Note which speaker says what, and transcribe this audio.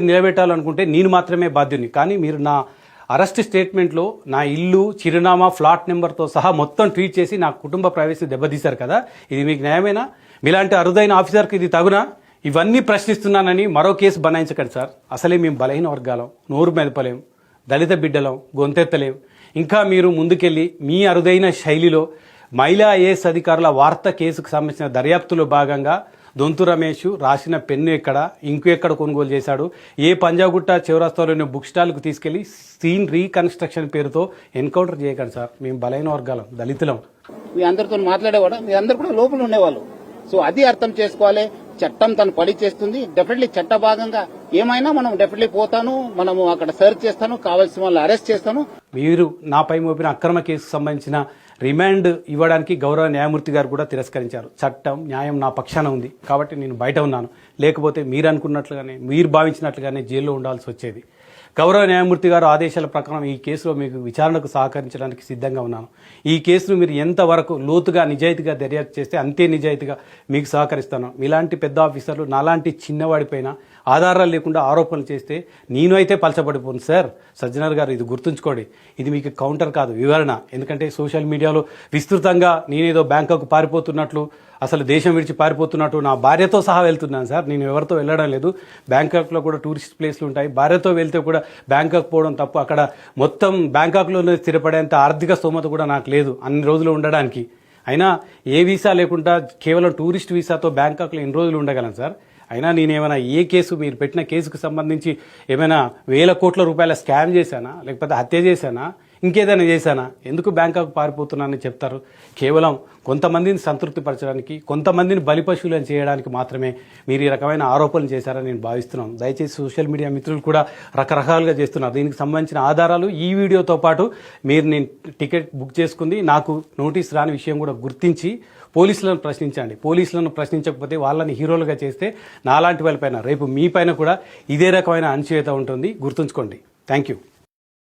Speaker 1: నిలబెట్టాలనుకుంటే నేను మాత్రమే బాధ్యుని. కానీ మీరు నా అరెస్ట్ స్టేట్మెంట్లో నా ఇల్లు, చిరునామా, ఫ్లాట్ నెంబర్తో సహా మొత్తం ట్వీట్ చేసి నా కుటుంబ ప్రైవసీ దెబ్బతీశారు కదా, ఇది మీకు న్యాయమేనా? మీలాంటి అరుదైన ఆఫీసర్కి ఇది తగునా? ఇవన్నీ ప్రశ్నిస్తున్నానని మరో కేసు బనాయించకండి సార్. అసలే మేము బలహీన వర్గాలం, నోరు మెదపలేం, దళిత బిడ్డలం, గొంతెత్తలేం. ఇంకా మీరు ముందుకెళ్ళి మీ అరుదైన శైలిలో మహిళా ఐఏఎస్ అధికారుల వార్త కేసుకు సంబంధించిన దర్యాప్తులో భాగంగా దొంతు రమేష్ రాసిన పెన్ను ఎక్కడ, ఇంకు ఎక్కడ కొనుగోలు చేశాడు, ఏ పంజాగుట్ట చౌరస్తాలోని బుక్ స్టాల్కు తీసుకెళ్లి సీన్ రీకన్స్ట్రక్షన్ పేరుతో ఎన్కౌంటర్ చేయకండి సార్. మేము బలైన వర్గాలం, దళితులం.
Speaker 2: మీ అందరితో మాట్లాడేవాడు, మీ అందరు కూడా లోపల ఉండేవాళ్ళు. సో అది అర్థం చేసుకోవాలి. చట్టం తను పని చేస్తుంది. డెఫినెట్లీ చట్ట భాగంగా ఏమైనా మనం డెఫినెట్లీ పోతాను, మనము అక్కడ సర్చ్ చేస్తాను, కావాల్సిన వాళ్ళు అరెస్ట్ చేస్తాను.
Speaker 1: మీరు నాపై మోపిన అక్రమ కేసుకు సంబంధించిన రిమాండ్ ఇవ్వడానికి గౌరవ న్యాయమూర్తి గారు కూడా తిరస్కరించారు. చట్టం, న్యాయం నా పక్షాన ఉంది కాబట్టి నేను బయట ఉన్నాను. లేకపోతే మీరు అనుకున్నట్లుగానే, మీరు భావించినట్లుగానే జైల్లో ఉండాల్సి వచ్చేది. గౌరవ న్యాయమూర్తి గారు ఆదేశాల ప్రకారం ఈ కేసులో మీకు విచారణకు సహకరించడానికి సిద్ధంగా ఉన్నాను. ఈ కేసును మీరు ఎంతవరకు లోతుగా నిజాయితీగా దర్యాప్తు చేస్తే అంతే నిజాయితీగా మీకు సహకరిస్తాను. మీలాంటి పెద్ద ఆఫీసర్లు నాలాంటి చిన్నవాడిపైన ఆధారాలు లేకుండా ఆరోపణలు చేస్తే నేను అయితే పలచబడిపోను సార్. సజ్జనర్ గారు, ఇది గుర్తుంచుకోండి. ఇది మీకు కౌంటర్ కాదు, వివరణ. ఎందుకంటే సోషల్ మీడియాలో విస్తృతంగా నేనేదో బ్యాంకాక్ పారిపోతున్నట్లు, అసలు దేశం విడిచి పారిపోతున్నట్టు, నా భార్యతో సహా వెళ్తున్నాను సార్. నేను ఎవరితో వెళ్ళడం లేదు. బ్యాంకాక్లో కూడా టూరిస్ట్ ప్లేస్లు ఉంటాయి. భార్యతో వెళ్తే కూడా బ్యాంకాక్ పోవడం తప్పు. అక్కడ మొత్తం బ్యాంకాక్లోనే స్థిరపడేంత ఆర్థిక స్తోమత కూడా నాకు లేదు అన్ని రోజులు ఉండడానికి. అయినా ఏ వీసా లేకుండా కేవలం టూరిస్ట్ వీసాతో బ్యాంకాక్లో ఎన్ని రోజులు ఉండగలను సార్? అయినా నేనేమైనా ఏ కేసు, మీరు పెట్టిన కేసుకు సంబంధించి ఏమైనా వేల కోట్ల రూపాయల స్కామ్ చేశానా, లేకపోతే హత్య చేశానా, ఇంకేదైనా చేశానా? ఎందుకు బ్యాంకాక్ పారిపోతున్నానని చెప్తారు? కేవలం కొంతమందిని సంతృప్తిపరచడానికి, కొంతమందిని బలిపశువులను చేయడానికి మాత్రమే మీరు ఈ రకమైన ఆరోపణలు చేశారని నేను భావిస్తున్నాను. దయచేసి సోషల్ మీడియా మిత్రులు కూడా రకరకాలుగా చేస్తున్నారు. దీనికి సంబంధించిన ఆధారాలు ఈ వీడియోతో పాటు మీరు నేను టికెట్ బుక్ చేసుకుంది, నాకు నోటీస్ రాని విషయం కూడా గుర్తించి పోలీసులను ప్రశ్నించండి. పోలీసులను ప్రశ్నించకపోతే వాళ్ళని హీరోలుగా చేస్తే నాలాంటి వాళ్ళపైన రేపు మీ పైన కూడా ఇదే రకమైన అణచివేత ఉంటుంది. గుర్తుంచుకోండి. Thank you.